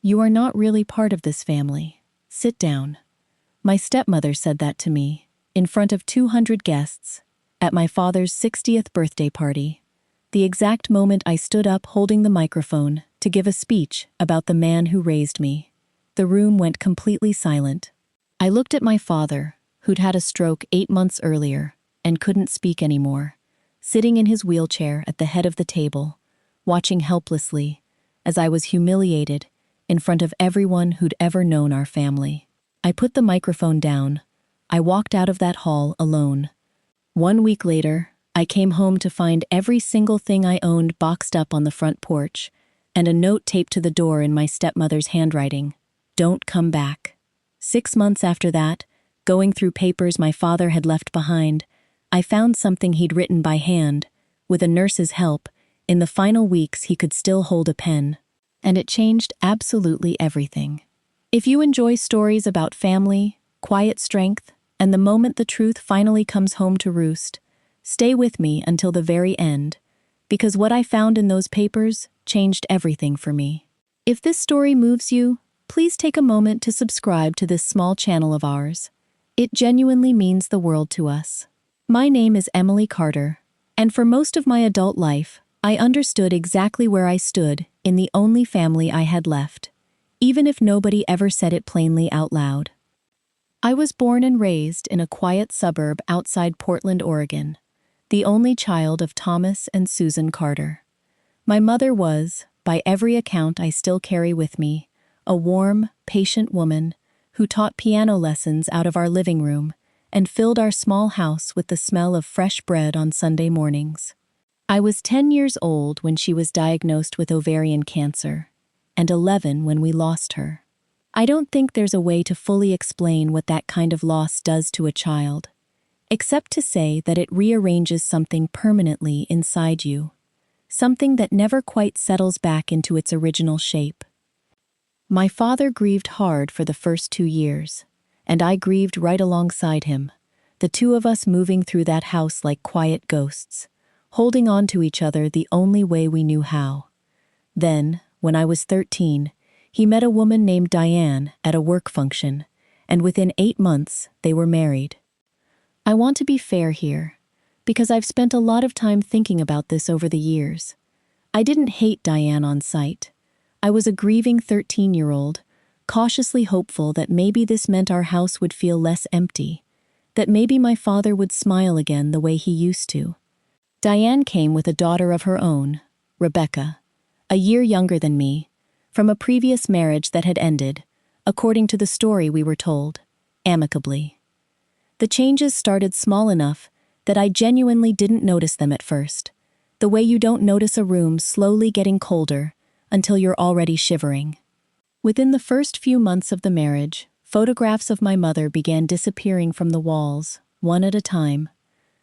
"You are not really part of this family. Sit down." My stepmother said that to me, in front of 200 guests, at my father's 60th birthday party, the exact moment I stood up holding the microphone to give a speech about the man who raised me. The room went completely silent. I looked at my father, who'd had a stroke 8 months earlier and couldn't speak anymore, sitting in his wheelchair at the head of the table, watching helplessly as I was humiliated in front of everyone who'd ever known our family. I put the microphone down. I walked out of that hall alone. 1 week later, I came home to find every single thing I owned boxed up on the front porch, and a note taped to the door in my stepmother's handwriting: "Don't come back." 6 months after that, going through papers my father had left behind, I found something he'd written by hand, with a nurse's help. In the final weeks he could still hold a pen. And it changed absolutely everything. If you enjoy stories about family, quiet strength, and the moment the truth finally comes home to roost, stay with me until the very end, because what I found in those papers changed everything for me. If this story moves you, please take a moment to subscribe to this small channel of ours. It genuinely means the world to us. My name is Emily Carter, and for most of my adult life, I understood exactly where I stood in the only family I had left, even if nobody ever said it plainly out loud. I was born and raised in a quiet suburb outside Portland, Oregon, the only child of Thomas and Susan Carter. My mother was, by every account I still carry with me, a warm, patient woman who taught piano lessons out of our living room and filled our small house with the smell of fresh bread on Sunday mornings. I was 10 years old when she was diagnosed with ovarian cancer, and 11 when we lost her. I don't think there's a way to fully explain what that kind of loss does to a child, except to say that it rearranges something permanently inside you, something that never quite settles back into its original shape. My father grieved hard for the first 2 years, and I grieved right alongside him, the two of us moving through that house like quiet ghosts, holding on to each other the only way we knew how. Then, when I was 13, he met a woman named Diane at a work function, and within 8 months, they were married. I want to be fair here, because I've spent a lot of time thinking about this over the years. I didn't hate Diane on sight. I was a grieving 13-year-old, cautiously hopeful that maybe this meant our house would feel less empty, that maybe my father would smile again the way he used to. Diane came with a daughter of her own, Rebecca, a year younger than me, from a previous marriage that had ended, according to the story we were told, amicably. The changes started small enough that I genuinely didn't notice them at first, the way you don't notice a room slowly getting colder until you're already shivering. Within the first few months of the marriage, photographs of my mother began disappearing from the walls, one at a time,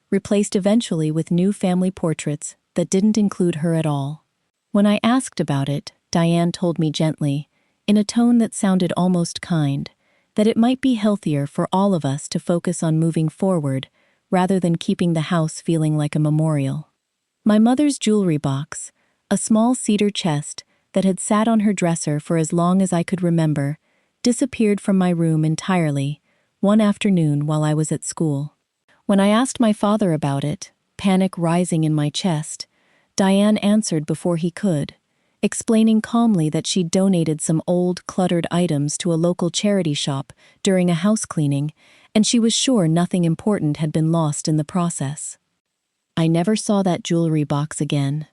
replaced eventually with new family portraits that didn't include her at all. When I asked about it, Diane told me gently, in a tone that sounded almost kind, that it might be healthier for all of us to focus on moving forward rather than keeping the house feeling like a memorial. My mother's jewelry box, a small cedar chest that had sat on her dresser for as long as I could remember, disappeared from my room entirely one afternoon while I was at school. When I asked my father about it, panic rising in my chest, Diane answered before he could, explaining calmly that she'd donated some old, cluttered items to a local charity shop during a house cleaning, and she was sure nothing important had been lost in the process. I never saw that jewelry box again.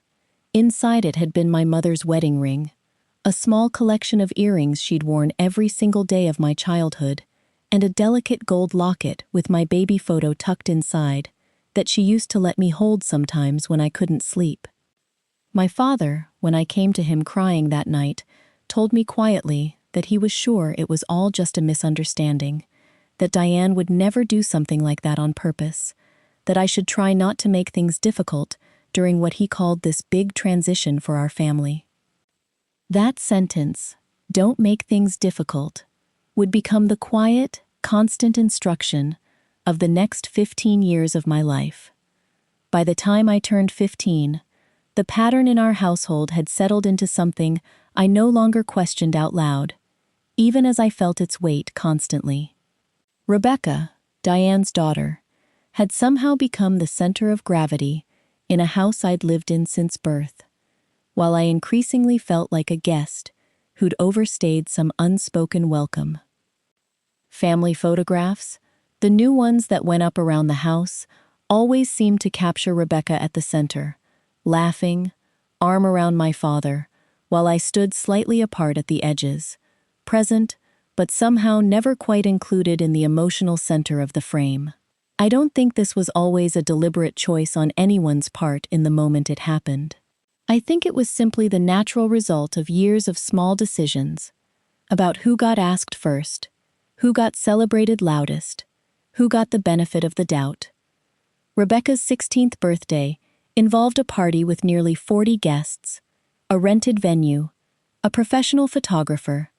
Inside it had been my mother's wedding ring, a small collection of earrings she'd worn every single day of my childhood, and a delicate gold locket with my baby photo tucked inside that she used to let me hold sometimes when I couldn't sleep. My father, when I came to him crying that night, told me quietly that he was sure it was all just a misunderstanding, that Diane would never do something like that on purpose, that I should try not to make things difficult during what he called this big transition for our family. That sentence, "Don't make things difficult," would become the quiet, constant instruction of the next 15 years of my life. By the time I turned 15, the pattern in our household had settled into something I no longer questioned out loud, even as I felt its weight constantly. Rebecca, Diane's daughter, had somehow become the center of gravity in a house I'd lived in since birth, while I increasingly felt like a guest who'd overstayed some unspoken welcome. Family photographs, the new ones that went up around the house, always seemed to capture Rebecca at the center, laughing, arm around my father, while I stood slightly apart at the edges, present, but somehow never quite included in the emotional center of the frame. I don't think this was always a deliberate choice on anyone's part in the moment it happened. I think it was simply the natural result of years of small decisions about who got asked first, who got celebrated loudest, who got the benefit of the doubt. Rebecca's 16th birthday involved a party with nearly 40 guests, a rented venue, a professional photographer.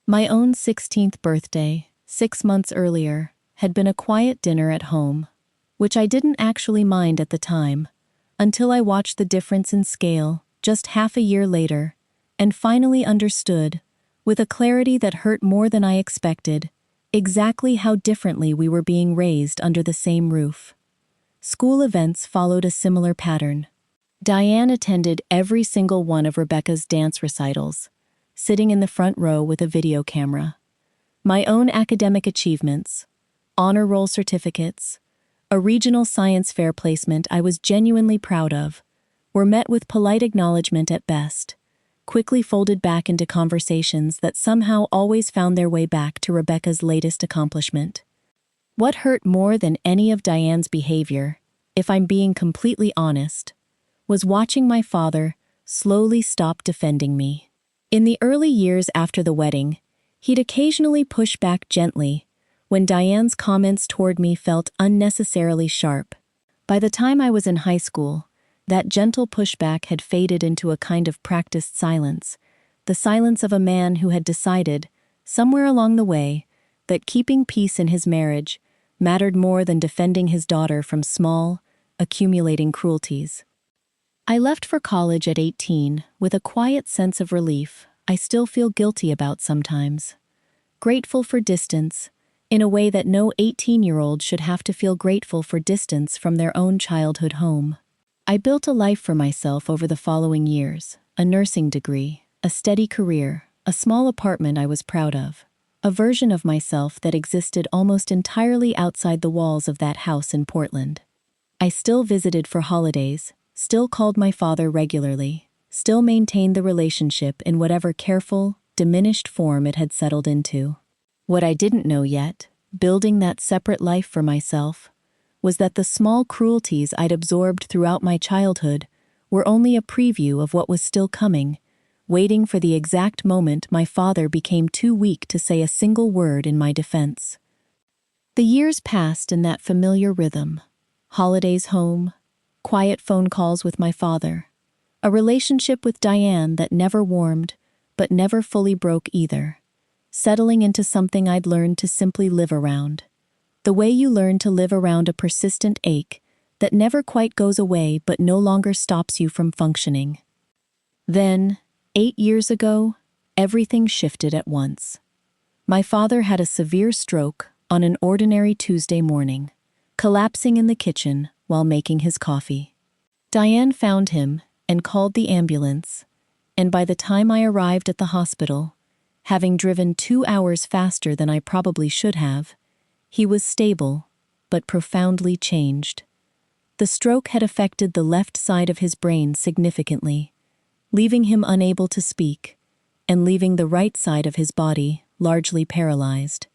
My own 16th birthday, 6 months earlier, had been a quiet dinner at home, which I didn't actually mind at the time, until I watched the difference in scale just half a year later, and finally understood, with a clarity that hurt more than I expected, exactly how differently we were being raised under the same roof. School events followed a similar pattern. Diane attended every single one of Rebecca's dance recitals, sitting in the front row with a video camera. My own academic achievements, honor roll certificates, a regional science fair placement I was genuinely proud of, were met with polite acknowledgement at best, quickly folded back into conversations that somehow always found their way back to Rebecca's latest accomplishment. What hurt more than any of Diane's behavior, if I'm being completely honest, was watching my father slowly stop defending me. In the early years after the wedding, he'd occasionally push back gently when Diane's comments toward me felt unnecessarily sharp. By the time I was in high school, that gentle pushback had faded into a kind of practiced silence, the silence of a man who had decided, somewhere along the way, that keeping peace in his marriage mattered more than defending his daughter from small, accumulating cruelties. I left for college at 18 with a quiet sense of relief I still feel guilty about sometimes. Grateful for distance, in a way that no 18-year-old should have to feel grateful for distance from their own childhood home. I built a life for myself over the following years, a nursing degree, a steady career, a small apartment I was proud of, a version of myself that existed almost entirely outside the walls of that house in Portland. I still visited for holidays, still called my father regularly, still maintained the relationship in whatever careful, diminished form it had settled into. What I didn't know yet, building that separate life for myself, was that the small cruelties I'd absorbed throughout my childhood were only a preview of what was still coming, waiting for the exact moment my father became too weak to say a single word in my defense. The years passed in that familiar rhythm. Holidays home, quiet phone calls with my father, a relationship with Diane that never warmed, but never fully broke either, settling into something I'd learned to simply live around. The way you learn to live around a persistent ache that never quite goes away but no longer stops you from functioning. Then, 8 years ago, everything shifted at once. My father had a severe stroke on an ordinary Tuesday morning, collapsing in the kitchen while making his coffee. Diane found him and called the ambulance, and by the time I arrived at the hospital, having driven 2 hours faster than I probably should have, he was stable, but profoundly changed. The stroke had affected the left side of his brain significantly, leaving him unable to speak, and leaving the right side of his body largely paralyzed.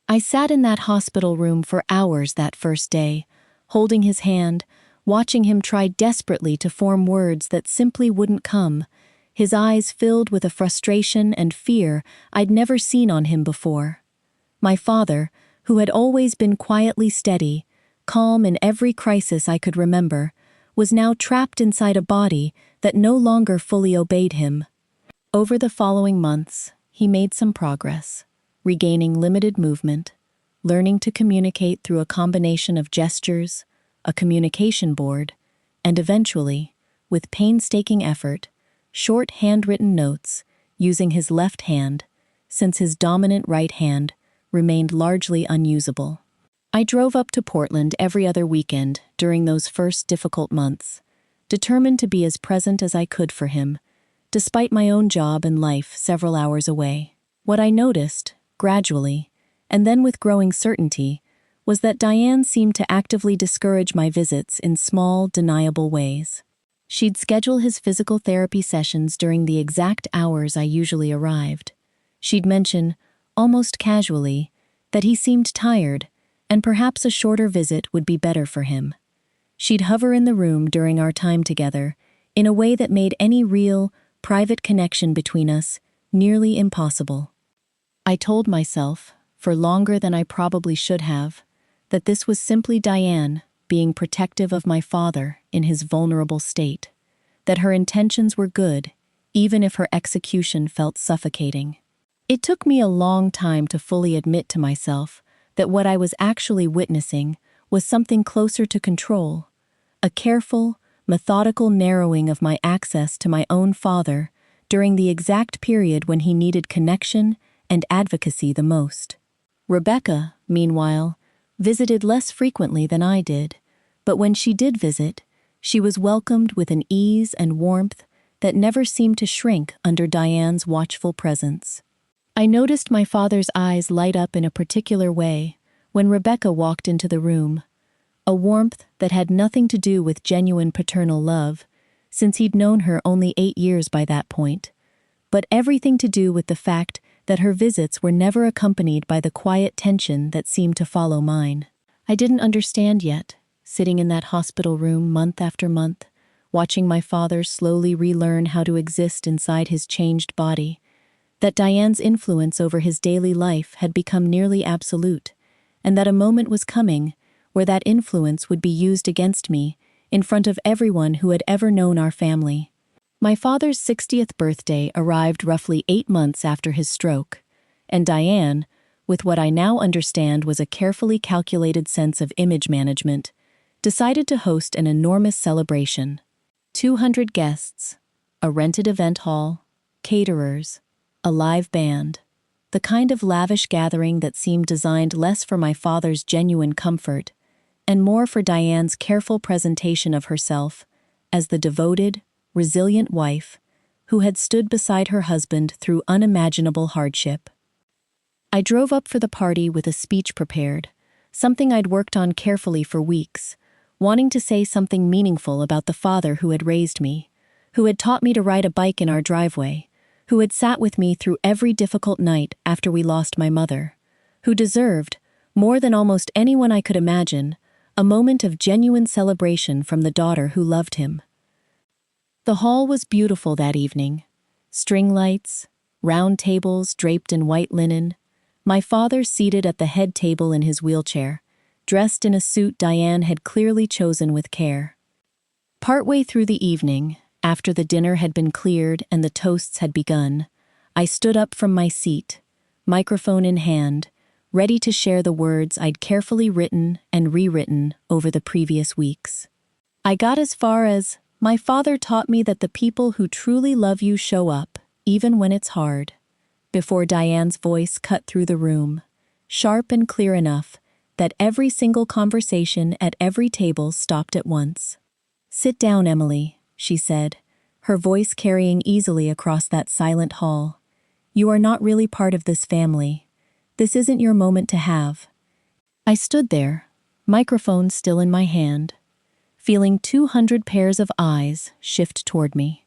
I sat in that hospital room for hours that first day, holding his hand, watching him try desperately to form words that simply wouldn't come, his eyes filled with a frustration and fear I'd never seen on him before. My father, who had always been quietly steady, calm in every crisis I could remember, was now trapped inside a body that no longer fully obeyed him. Over the following months, he made some progress, regaining limited movement, learning to communicate through a combination of gestures, a communication board, and eventually, with painstaking effort, short handwritten notes, using his left hand, since his dominant right hand remained largely unusable. I drove up to Portland every other weekend during those first difficult months, determined to be as present as I could for him, despite my own job and life several hours away. What I noticed, gradually, and then with growing certainty, was that Diane seemed to actively discourage my visits in small, deniable ways. She'd schedule his physical therapy sessions during the exact hours I usually arrived. She'd mention, almost casually, that he seemed tired, and perhaps a shorter visit would be better for him. She'd hover in the room during our time together in a way that made any real, private connection between us nearly impossible. I told myself, for longer than I probably should have, that this was simply Diane being protective of my father in his vulnerable state, that her intentions were good, even if her execution felt suffocating. It took me a long time to fully admit to myself that what I was actually witnessing was something closer to control, a careful, methodical narrowing of my access to my own father during the exact period when he needed connection and advocacy the most. Rebecca, meanwhile, visited less frequently than I did, but when she did visit, she was welcomed with an ease and warmth that never seemed to shrink under Diane's watchful presence. I noticed my father's eyes light up in a particular way when Rebecca walked into the room, a warmth that had nothing to do with genuine paternal love, since he'd known her only 8 years by that point, but everything to do with the fact that her visits were never accompanied by the quiet tension that seemed to follow mine. I didn't understand yet, sitting in that hospital room month after month, watching my father slowly relearn how to exist inside his changed body, that Diane's influence over his daily life had become nearly absolute, and that a moment was coming where that influence would be used against me in front of everyone who had ever known our family. My father's 60th birthday arrived roughly 8 months after his stroke, and Diane, with what I now understand was a carefully calculated sense of image management, decided to host an enormous celebration. 200 guests, a rented event hall, caterers, a live band, the kind of lavish gathering that seemed designed less for my father's genuine comfort and more for Diane's careful presentation of herself as the devoted, resilient wife who had stood beside her husband through unimaginable hardship. I drove up for the party with a speech prepared, something I'd worked on carefully for weeks, wanting to say something meaningful about the father who had raised me, who had taught me to ride a bike in our driveway, who had sat with me through every difficult night after we lost my mother, who deserved, more than almost anyone I could imagine, a moment of genuine celebration from the daughter who loved him. The hall was beautiful that evening. String lights, round tables draped in white linen, my father seated at the head table in his wheelchair, dressed in a suit Diane had clearly chosen with care. Partway through the evening, after the dinner had been cleared and the toasts had begun, I stood up from my seat, microphone in hand, ready to share the words I'd carefully written and rewritten over the previous weeks. I got as far as, "My father taught me that the people who truly love you show up, even when it's hard," before Diane's voice cut through the room, sharp and clear enough that every single conversation at every table stopped at once. "Sit down, Emily," she said, her voice carrying easily across that silent hall. "You are not really part of this family. This isn't your moment to have." I stood there, microphone still in my hand, feeling 200 pairs of eyes shift toward me,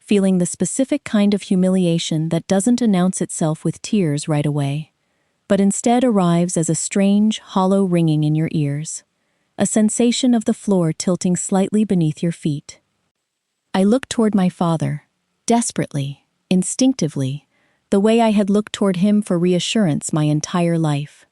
feeling the specific kind of humiliation that doesn't announce itself with tears right away, but instead arrives as a strange, hollow ringing in your ears, a sensation of the floor tilting slightly beneath your feet. I looked toward my father, desperately, instinctively, the way I had looked toward him for reassurance my entire life.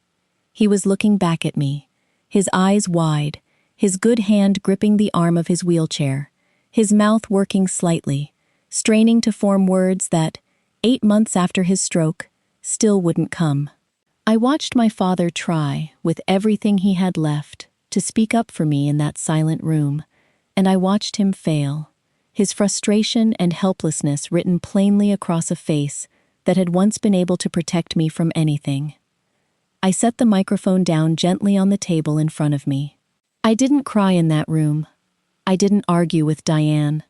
He was looking back at me, his eyes wide, his good hand gripping the arm of his wheelchair, his mouth working slightly, straining to form words that, 8 months after his stroke, still wouldn't come. I watched my father try, with everything he had left, to speak up for me in that silent room, and I watched him fail. his frustration and helplessness written plainly across a face that had once been able to protect me from anything. I set the microphone down gently on the table in front of me. I didn't cry in that room. I didn't argue with Diane.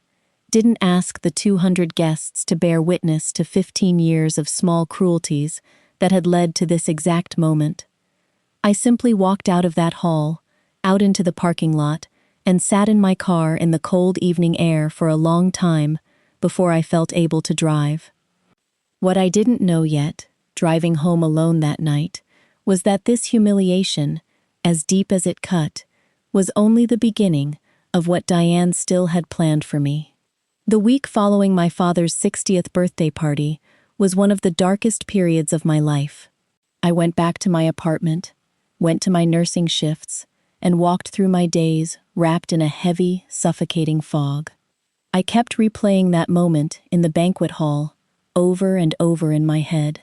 Didn't ask the 200 guests to bear witness to 15 years of small cruelties that had led to this exact moment. I simply walked out of that hall, out into the parking lot, and sat in my car in the cold evening air for a long time before I felt able to drive. What I didn't know yet, driving home alone that night, was that this humiliation, as deep as it cut, was only the beginning of what Diane still had planned for me. The week following my father's 60th birthday party was one of the darkest periods of my life. I went back to my apartment, went to my nursing shifts, and walked through my days wrapped in a heavy, suffocating fog. I kept replaying that moment in the banquet hall, over and over in my head.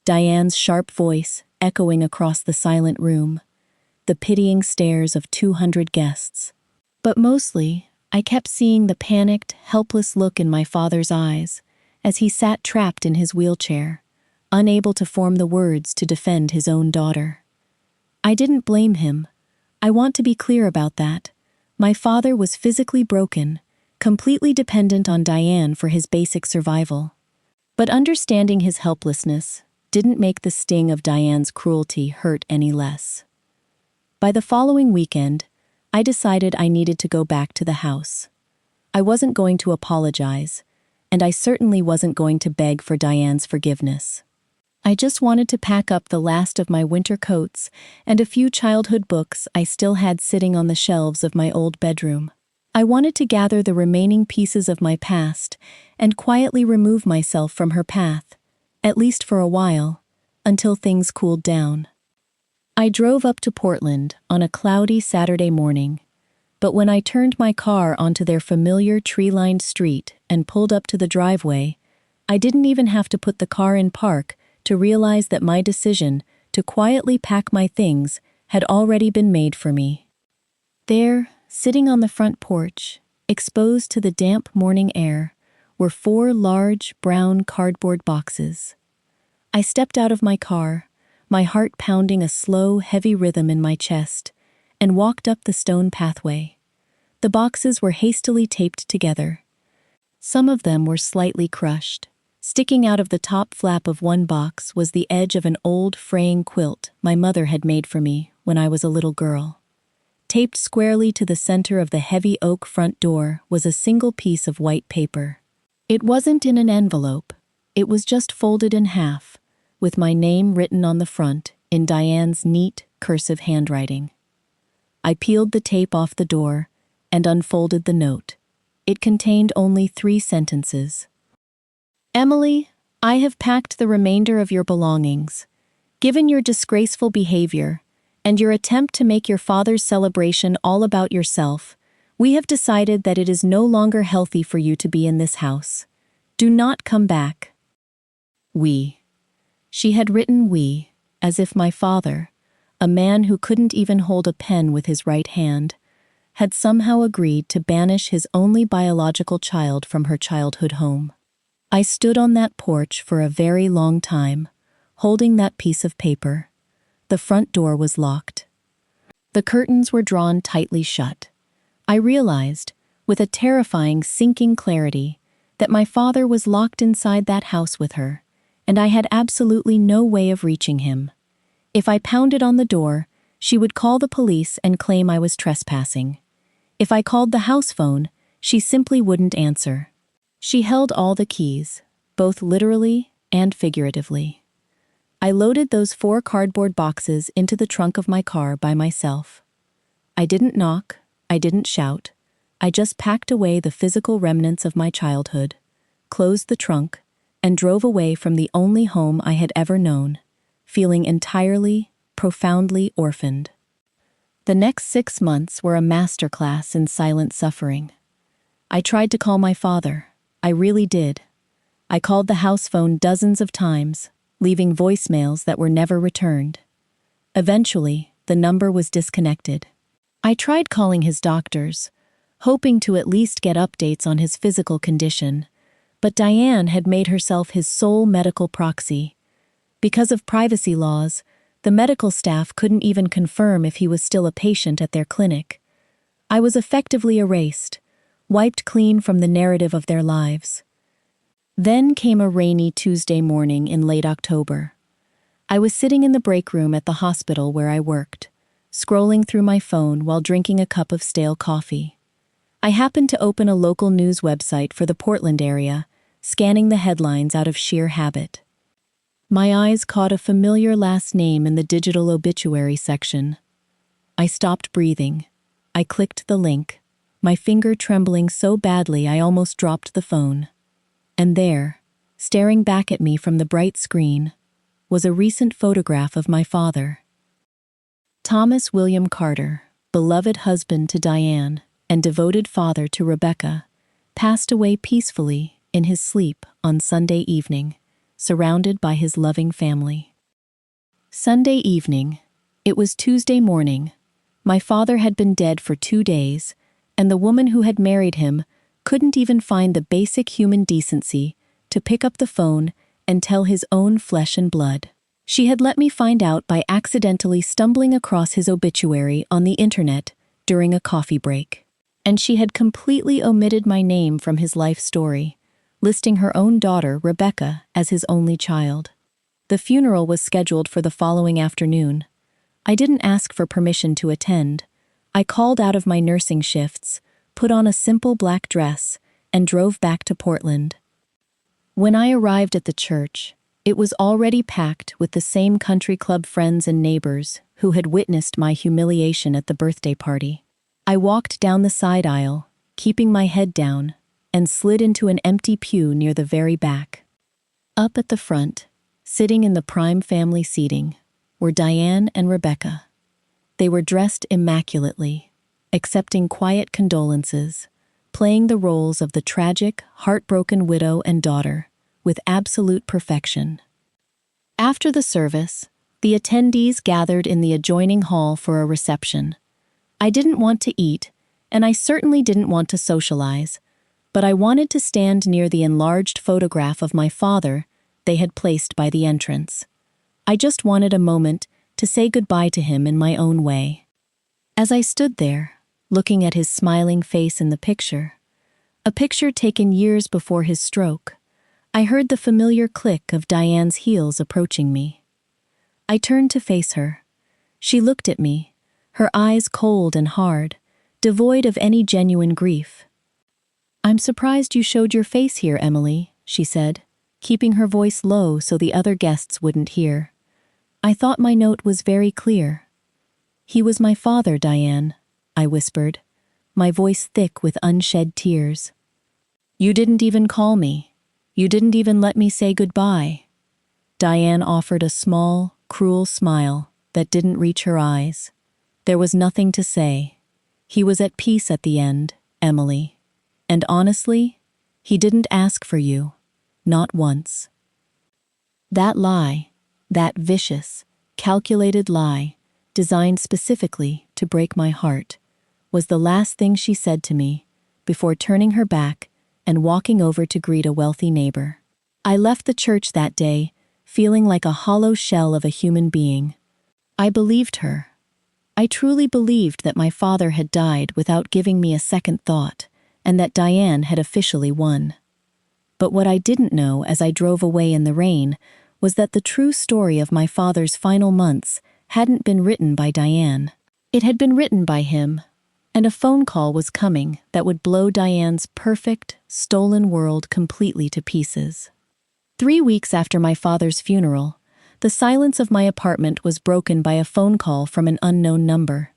Diane's sharp voice echoing across the silent room, the pitying stares of 200 guests. But mostly, I kept seeing the panicked, helpless look in my father's eyes as he sat trapped in his wheelchair, unable to form the words to defend his own daughter. I didn't blame him. I want to be clear about that. My father was physically broken, completely dependent on Diane for his basic survival. But understanding his helplessness didn't make the sting of Diane's cruelty hurt any less. By the following weekend, I decided I needed to go back to the house. I wasn't going to apologize, and I certainly wasn't going to beg for Diane's forgiveness. I just wanted to pack up the last of my winter coats and a few childhood books I still had sitting on the shelves of my old bedroom. I wanted to gather the remaining pieces of my past and quietly remove myself from her path, at least for a while, until things cooled down. I drove up to Portland on a cloudy Saturday morning, but when I turned my car onto their familiar tree-lined street and pulled up to the driveway, I didn't even have to put the car in park to realize that my decision to quietly pack my things had already been made for me. There, sitting on the front porch, exposed to the damp morning air, were 4 large, brown cardboard boxes. I stepped out of my car, my heart pounding a slow, heavy rhythm in my chest, and walked up the stone pathway. The boxes were hastily taped together. Some of them were slightly crushed. Sticking out of the top flap of one box was the edge of an old fraying quilt my mother had made for me when I was a little girl. Taped squarely to the center of the heavy oak front door was a single piece of white paper. It wasn't in an envelope. It was just folded in half, with my name written on the front in Diane's neat, cursive handwriting. I peeled the tape off the door and unfolded the note. It contained only 3 sentences. Emily, I have packed the remainder of your belongings. Given your disgraceful behavior and your attempt to make your father's celebration all about yourself, we have decided that it is no longer healthy for you to be in this house. Do not come back. We. She had written we, as if my father, a man who couldn't even hold a pen with his right hand, had somehow agreed to banish his only biological child from her childhood home. I stood on that porch for a very long time, holding that piece of paper. The front door was locked. The curtains were drawn tightly shut. I realized, with a terrifying, sinking clarity, that my father was locked inside that house with her, and I had absolutely no way of reaching him. If I pounded on the door, she would call the police and claim I was trespassing. If I called the house phone, she simply wouldn't answer. She held all the keys, both literally and figuratively. I loaded those 4 cardboard boxes into the trunk of my car by myself. I didn't knock, I didn't shout. I just packed away the physical remnants of my childhood, closed the trunk, and drove away from the only home I had ever known, feeling entirely, profoundly orphaned. The next 6 months were a masterclass in silent suffering. I tried to call my father. I really did. I called the house phone dozens of times, leaving voicemails that were never returned. Eventually, the number was disconnected. I tried calling his doctors, hoping to at least get updates on his physical condition, but Diane had made herself his sole medical proxy. Because of privacy laws, the medical staff couldn't even confirm if he was still a patient at their clinic. I was effectively erased, wiped clean from the narrative of their lives. Then came a rainy Tuesday morning in late October. I was sitting in the break room at the hospital where I worked, scrolling through my phone while drinking a cup of stale coffee. I happened to open a local news website for the Portland area, scanning the headlines out of sheer habit. My eyes caught a familiar last name in the digital obituary section. I stopped breathing. I clicked the link, my finger trembling so badly I almost dropped the phone. And there, staring back at me from the bright screen, was a recent photograph of my father. Thomas William Carter, beloved husband to Diane and devoted father to Rebecca, passed away peacefully in his sleep on Sunday evening, surrounded by his loving family. Sunday evening. It was Tuesday morning. My father had been dead for 2 days, and the woman who had married him couldn't even find the basic human decency to pick up the phone and tell his own flesh and blood. She had let me find out by accidentally stumbling across his obituary on the internet during a coffee break. And she had completely omitted my name from his life story, listing her own daughter, Rebecca, as his only child. The funeral was scheduled for the following afternoon. I didn't ask for permission to attend. I called out of my nursing shifts, put on a simple black dress, and drove back to Portland. When I arrived at the church, it was already packed with the same country club friends and neighbors who had witnessed my humiliation at the birthday party. I walked down the side aisle, keeping my head down, and slid into an empty pew near the very back. Up at the front, sitting in the prime family seating, were Diane and Rebecca. They were dressed immaculately, accepting quiet condolences, playing the roles of the tragic, heartbroken widow and daughter with absolute perfection. After the service, the attendees gathered in the adjoining hall for a reception. I didn't want to eat, and I certainly didn't want to socialize, but I wanted to stand near the enlarged photograph of my father they had placed by the entrance. I just wanted a moment to say goodbye to him in my own way. As I stood there, looking at his smiling face in the picture, a picture taken years before his stroke, I heard the familiar click of Diane's heels approaching me. I turned to face her. She looked at me, her eyes cold and hard, devoid of any genuine grief. "I'm surprised you showed your face here, Emily," she said, keeping her voice low so the other guests wouldn't hear. "I thought my note was very clear." "He was my father, Diane," I whispered, my voice thick with unshed tears. "You didn't even call me. You didn't even let me say goodbye." Diane offered a small, cruel smile that didn't reach her eyes. There was nothing to say. He was at peace at the end, Emily. And honestly, he didn't ask for you. Not once. That lie, that vicious, calculated lie, designed specifically to break my heart, was the last thing she said to me before turning her back and walking over to greet a wealthy neighbor. I left the church that day feeling like a hollow shell of a human being. I believed her. I truly believed that my father had died without giving me a second thought, and that Diane had officially won. But what I didn't know as I drove away in the rain was that the true story of my father's final months hadn't been written by Diane. It had been written by him, and a phone call was coming that would blow Diane's perfect, stolen world completely to pieces. 3 weeks after my father's funeral, the silence of my apartment was broken by a phone call from an unknown number.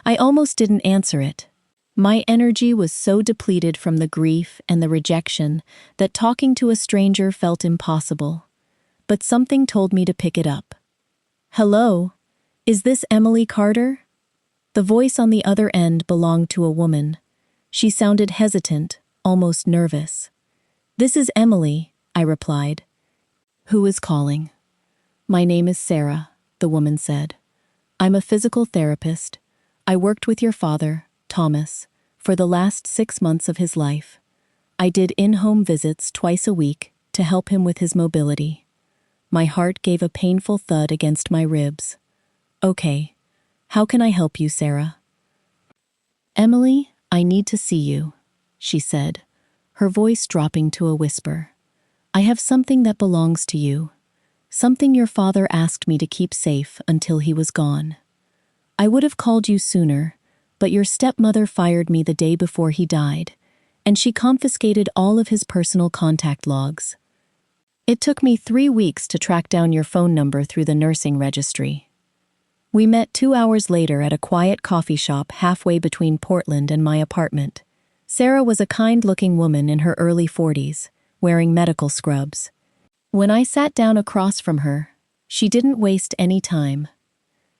I almost didn't answer it. My energy was so depleted from the grief and the rejection that talking to a stranger felt impossible. But something told me to pick it up. "Hello, is this Emily Carter?" The voice on the other end belonged to a woman. She sounded hesitant, almost nervous. "This is Emily," I replied. "Who is calling?" "My name is Sarah," the woman said. "I'm a physical therapist. I worked with your father, Thomas, for the last 6 months of his life. I did in-home visits twice a week to help him with his mobility. My heart gave a painful thud against my ribs. Okay, how can I help you, Sarah? Emily, I need to see you, she said, her voice dropping to a whisper. I have something that belongs to you, something your father asked me to keep safe until he was gone. I would have called you sooner, but your stepmother fired me the day before he died, and she confiscated all of his personal contact logs. It took me 3 weeks to track down your phone number through the nursing registry. We met 2 hours later at a quiet coffee shop halfway between Portland and my apartment. Sarah was a kind-looking woman in her early 40s, wearing medical scrubs. When I sat down across from her, she didn't waste any time.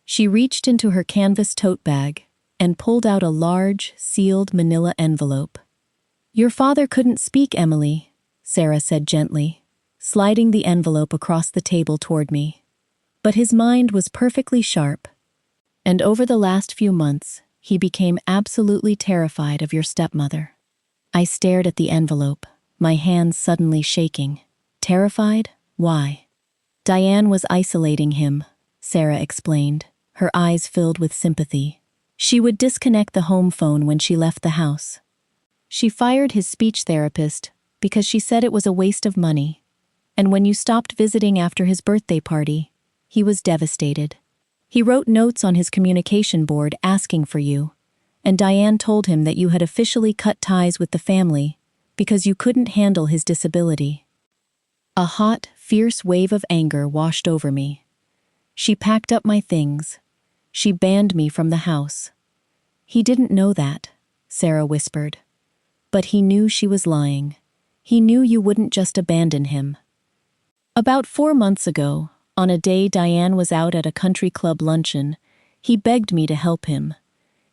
She reached into her canvas tote bag and pulled out a large, sealed manila envelope. Your father couldn't speak, Emily, Sarah said gently, sliding the envelope across the table toward me. But his mind was perfectly sharp, and over the last few months, he became absolutely terrified of your stepmother. I stared at the envelope, my hands suddenly shaking. Terrified? Why? Diane was isolating him, Sarah explained, her eyes filled with sympathy. She would disconnect the home phone when she left the house. She fired his speech therapist because she said it was a waste of money, and when you stopped visiting after his birthday party, he was devastated. He wrote notes on his communication board asking for you, and Diane told him that you had officially cut ties with the family because you couldn't handle his disability. A hot, fierce wave of anger washed over me. She packed up my things. She banned me from the house. He didn't know that, Sarah whispered. But he knew she was lying. He knew you wouldn't just abandon him. About 4 months ago, on a day Diane was out at a country club luncheon, he begged me to help him.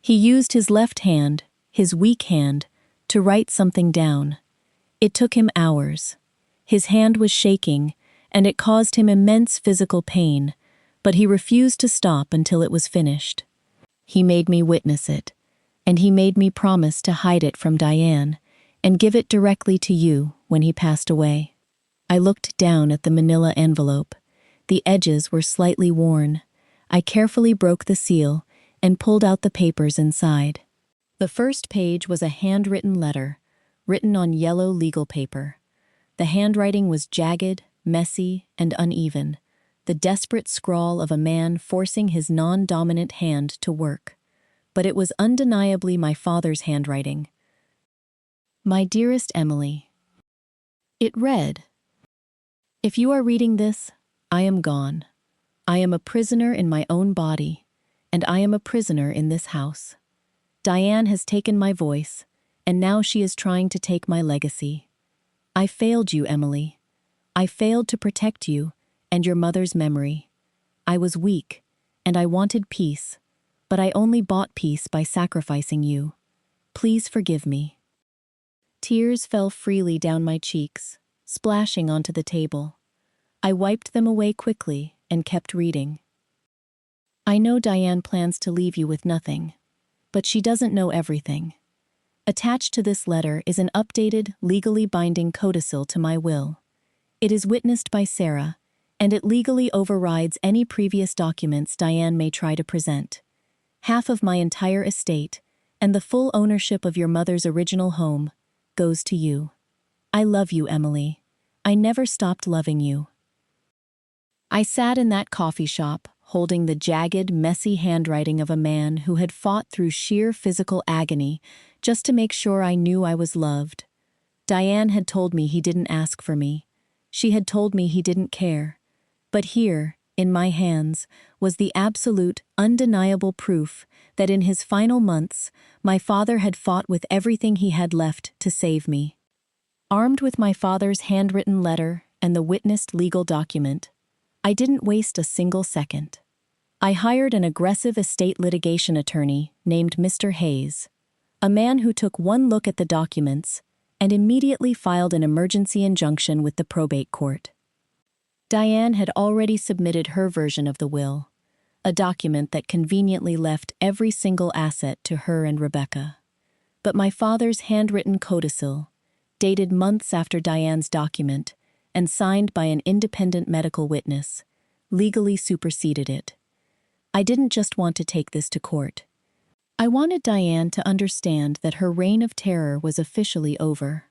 He used his left hand, his weak hand, to write something down. It took him hours. His hand was shaking, and it caused him immense physical pain, but he refused to stop until it was finished. He made me witness it, and he made me promise to hide it from Diane and give it directly to you when he passed away. I looked down at the manila envelope. The edges were slightly worn. I carefully broke the seal and pulled out the papers inside. The first page was a handwritten letter, written on yellow legal paper. The handwriting was jagged, messy, and uneven, the desperate scrawl of a man forcing his non-dominant hand to work. But it was undeniably my father's handwriting. My dearest Emily. It read, If you are reading this, I am gone. I am a prisoner in my own body, and I am a prisoner in this house. Diane has taken my voice, and now she is trying to take my legacy. I failed you, Emily. I failed to protect you and your mother's memory. I was weak, and I wanted peace, but I only bought peace by sacrificing you. Please forgive me. Tears fell freely down my cheeks, splashing onto the table. I wiped them away quickly and kept reading. I know Diane plans to leave you with nothing, but she doesn't know everything. Attached to this letter is an updated, legally binding codicil to my will. It is witnessed by Sarah, and it legally overrides any previous documents Diane may try to present. Half of my entire estate, and the full ownership of your mother's original home, goes to you. I love you, Emily. I never stopped loving you. I sat in that coffee shop, holding the jagged, messy handwriting of a man who had fought through sheer physical agony just to make sure I knew I was loved. Diane had told me he didn't ask for me. She had told me he didn't care. But here, in my hands, was the absolute, undeniable proof that in his final months, my father had fought with everything he had left to save me. Armed with my father's handwritten letter and the witnessed legal document, I didn't waste a single second. I hired an aggressive estate litigation attorney named Mr. Hayes, a man who took one look at the documents and immediately filed an emergency injunction with the probate court. Diane had already submitted her version of the will, a document that conveniently left every single asset to her and Rebecca. but my father's handwritten codicil, dated months after Diane's document and signed by an independent medical witness, legally superseded it. I didn't just want to take this to court. I wanted Diane to understand that her reign of terror was officially over.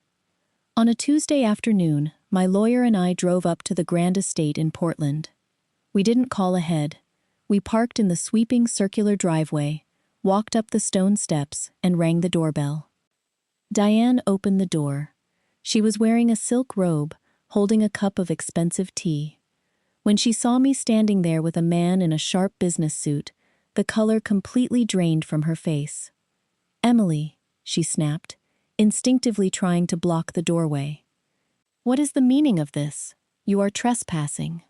On a Tuesday afternoon, my lawyer and I drove up to the Grand Estate in Portland. We didn't call ahead. We parked in the sweeping circular driveway, walked up the stone steps, and rang the doorbell. Diane opened the door. She was wearing a silk robe, holding a cup of expensive tea. When she saw me standing there with a man in a sharp business suit, the color completely drained from her face. "Emily," she snapped, instinctively trying to block the doorway. "What is the meaning of this? You are trespassing."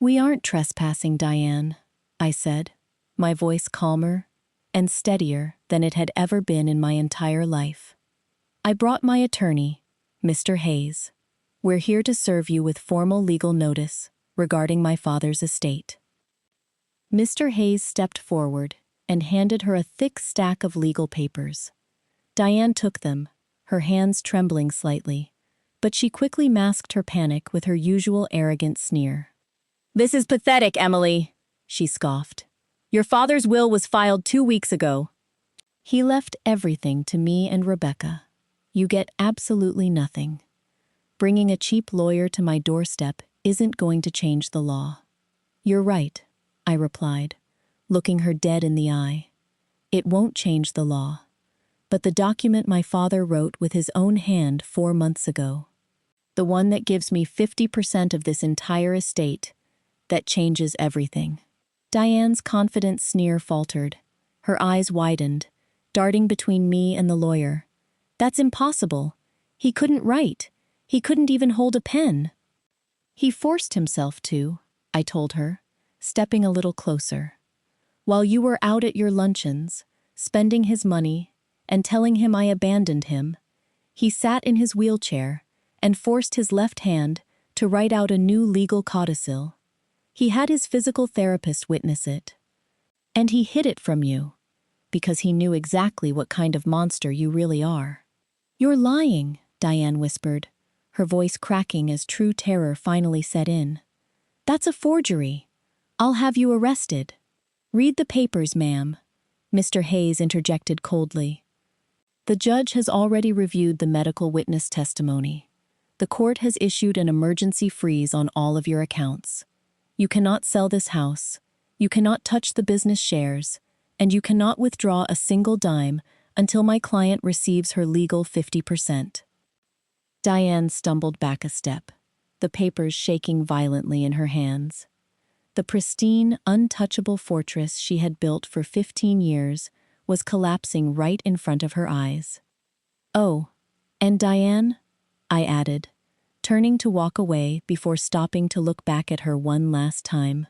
"We aren't trespassing, Diane," I said, my voice calmer and steadier than it had ever been in my entire life. "I brought my attorney, Mr. Hayes. We're here to serve you with formal legal notice regarding my father's estate." Mr. Hayes stepped forward and handed her a thick stack of legal papers. Diane took them, her hands trembling slightly, but she quickly masked her panic with her usual arrogant sneer. "This is pathetic, Emily," she scoffed. "Your father's will was filed 2 weeks ago. He left everything to me and Rebecca. You get absolutely nothing. Bringing a cheap lawyer to my doorstep isn't going to change the law." "You're right," I replied, looking her dead in the eye. "It won't change the law. But the document my father wrote with his own hand 4 months ago, the one that gives me 50% of this entire estate, that changes everything." Diane's confident sneer faltered. Her eyes widened, darting between me and the lawyer. "That's impossible. He couldn't write. He couldn't even hold a pen." "He forced himself to," I told her, stepping a little closer. "While you were out at your luncheons, spending his money and telling him I abandoned him, he sat in his wheelchair and forced his left hand to write out a new legal codicil. He had his physical therapist witness it. And he hid it from you, because he knew exactly what kind of monster you really are." "You're lying," Diane whispered, her voice cracking as true terror finally set in. "That's a forgery. I'll have you arrested." "Read the papers, ma'am," Mr. Hayes interjected coldly. "The judge has already reviewed the medical witness testimony. The court has issued an emergency freeze on all of your accounts. You cannot sell this house, you cannot touch the business shares, and you cannot withdraw a single dime until my client receives her legal 50%. Diane stumbled back a step, the papers shaking violently in her hands. The pristine, untouchable fortress she had built for 15 years was collapsing right in front of her eyes. "Oh, and Diane," I added, turning to walk away before stopping to look back at her one last time.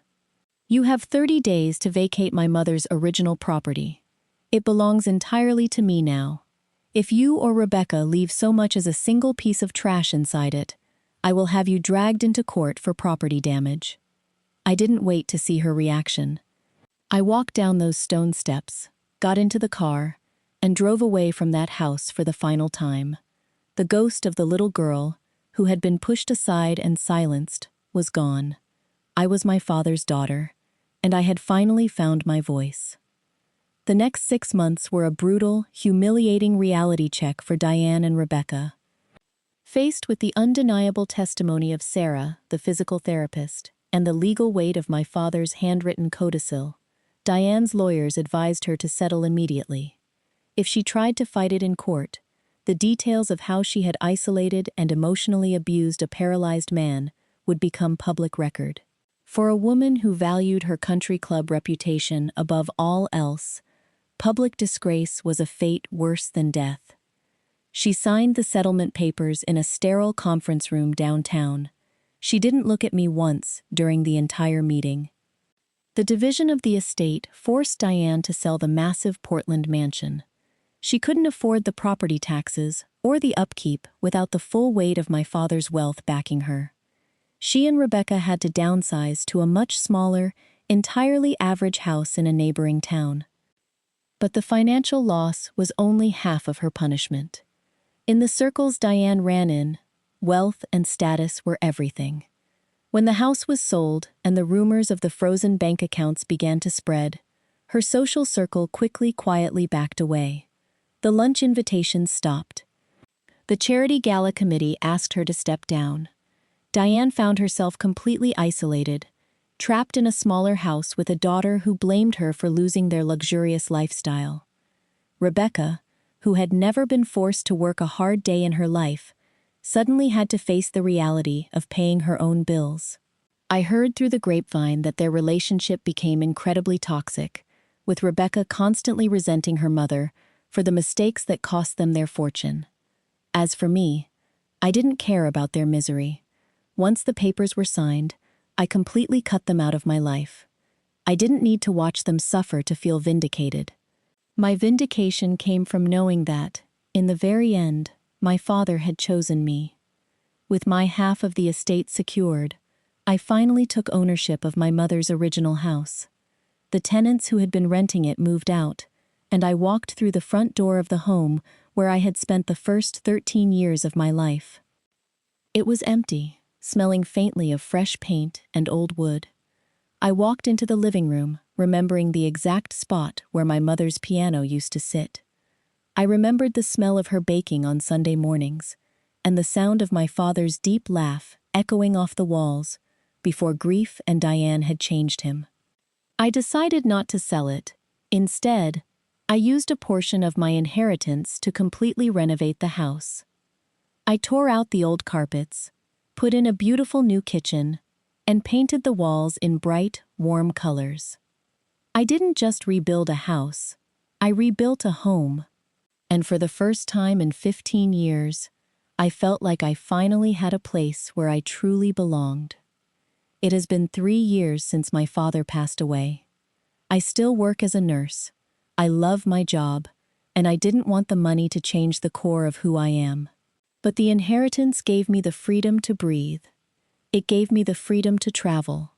"You have 30 days to vacate my mother's original property. It belongs entirely to me now. If you or Rebecca leave so much as a single piece of trash inside it, I will have you dragged into court for property damage." I didn't wait to see her reaction. I walked down those stone steps, got into the car, and drove away from that house for the final time. The ghost of the little girl, who had been pushed aside and silenced, was gone. I was my father's daughter, and I had finally found my voice. The next 6 months were a brutal, humiliating reality check for Diane and Rebecca. Faced with the undeniable testimony of Sarah, the physical therapist, and the legal weight of my father's handwritten codicil, Diane's lawyers advised her to settle immediately. If she tried to fight it in court, the details of how she had isolated and emotionally abused a paralyzed man would become public record. For a woman who valued her country club reputation above all else, public disgrace was a fate worse than death. She signed the settlement papers in a sterile conference room downtown. She didn't look at me once during the entire meeting. The division of the estate forced Diane to sell the massive Portland mansion. She couldn't afford the property taxes or the upkeep without the full weight of my father's wealth backing her. She and Rebecca had to downsize to a much smaller, entirely average house in a neighboring town. But the financial loss was only half of her punishment. In the circles Diane ran in, wealth and status were everything. When the house was sold and the rumors of the frozen bank accounts began to spread, her social circle quietly backed away. The lunch invitations stopped. The charity gala committee asked her to step down. Diane found herself completely isolated, trapped in a smaller house with a daughter who blamed her for losing their luxurious lifestyle. Rebecca, who had never been forced to work a hard day in her life, suddenly had to face the reality of paying her own bills. I heard through the grapevine that their relationship became incredibly toxic, with Rebecca constantly resenting her mother for the mistakes that cost them their fortune. As for me, I didn't care about their misery. Once the papers were signed, I completely cut them out of my life. I didn't need to watch them suffer to feel vindicated. My vindication came from knowing that, in the very end, my father had chosen me. With my half of the estate secured, I finally took ownership of my mother's original house. The tenants who had been renting it moved out, and I walked through the front door of the home where I had spent the first 13 years of my life. It was empty, smelling faintly of fresh paint and old wood. I walked into the living room, remembering the exact spot where my mother's piano used to sit. I remembered the smell of her baking on Sunday mornings, and the sound of my father's deep laugh echoing off the walls before grief and Diane had changed him. I decided not to sell it. Instead, I used a portion of my inheritance to completely renovate the house. I tore out the old carpets, put in a beautiful new kitchen, and painted the walls in bright, warm colors. I didn't just rebuild a house, I rebuilt a home. And for the first time in 15 years, I felt like I finally had a place where I truly belonged. It has been 3 years since my father passed away. I still work as a nurse. I love my job, and I didn't want the money to change the core of who I am. But the inheritance gave me the freedom to breathe. It gave me the freedom to travel,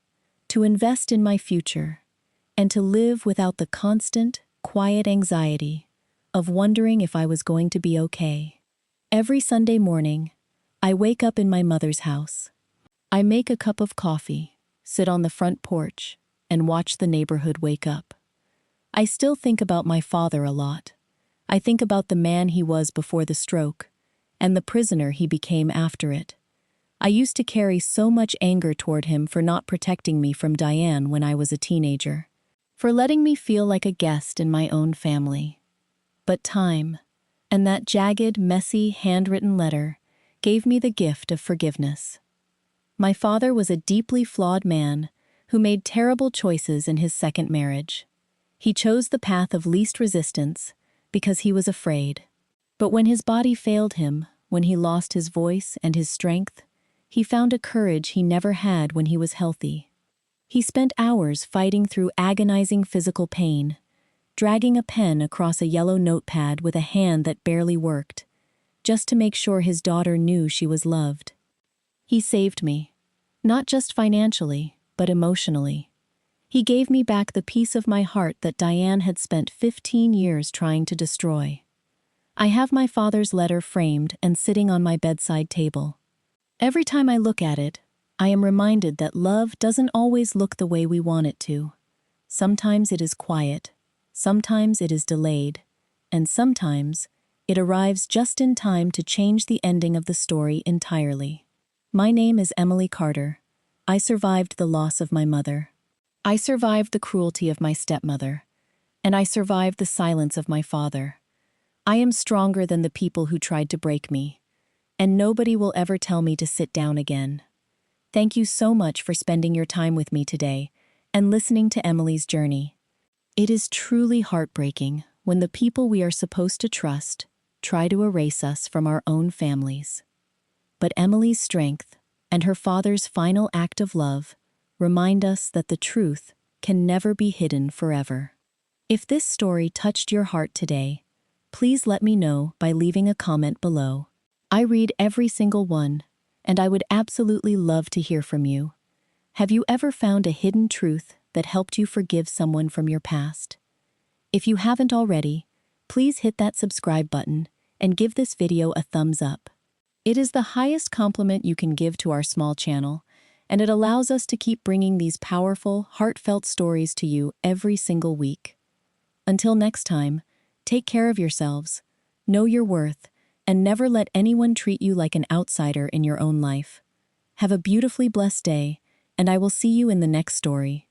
to invest in my future, and to live without the constant, quiet anxiety of wondering if I was going to be okay. Every Sunday morning, I wake up in my mother's house. I make a cup of coffee, sit on the front porch, and watch the neighborhood wake up. I still think about my father a lot. I think about the man he was before the stroke, and the prisoner he became after it. I used to carry so much anger toward him for not protecting me from Diane when I was a teenager, for letting me feel like a guest in my own family. But time, and that jagged, messy, handwritten letter, gave me the gift of forgiveness. My father was a deeply flawed man who made terrible choices in his second marriage. He chose the path of least resistance because he was afraid. But when his body failed him, when he lost his voice and his strength, he found a courage he never had when he was healthy. He spent hours fighting through agonizing physical pain, dragging a pen across a yellow notepad with a hand that barely worked, just to make sure his daughter knew she was loved. He saved me, not just financially, but emotionally. He gave me back the piece of my heart that Diane had spent 15 years trying to destroy. I have my father's letter framed and sitting on my bedside table. Every time I look at it, I am reminded that love doesn't always look the way we want it to. Sometimes it is quiet, sometimes it is delayed, and sometimes it arrives just in time to change the ending of the story entirely. My name is Emily Carter. I survived the loss of my mother. I survived the cruelty of my stepmother, and I survived the silence of my father. I am stronger than the people who tried to break me, and nobody will ever tell me to sit down again. Thank you so much for spending your time with me today and listening to Emily's journey. It is truly heartbreaking when the people we are supposed to trust try to erase us from our own families. But Emily's strength and her father's final act of love remind us that the truth can never be hidden forever. If this story touched your heart today, please let me know by leaving a comment below. I read every single one, and I would absolutely love to hear from you. Have you ever found a hidden truth that helped you forgive someone from your past? If you haven't already, please hit that subscribe button and give this video a thumbs up. It is the highest compliment you can give to our small channel, and it allows us to keep bringing these powerful, heartfelt stories to you every single week. Until next time, take care of yourselves, know your worth, and never let anyone treat you like an outsider in your own life. Have a beautifully blessed day, and I will see you in the next story.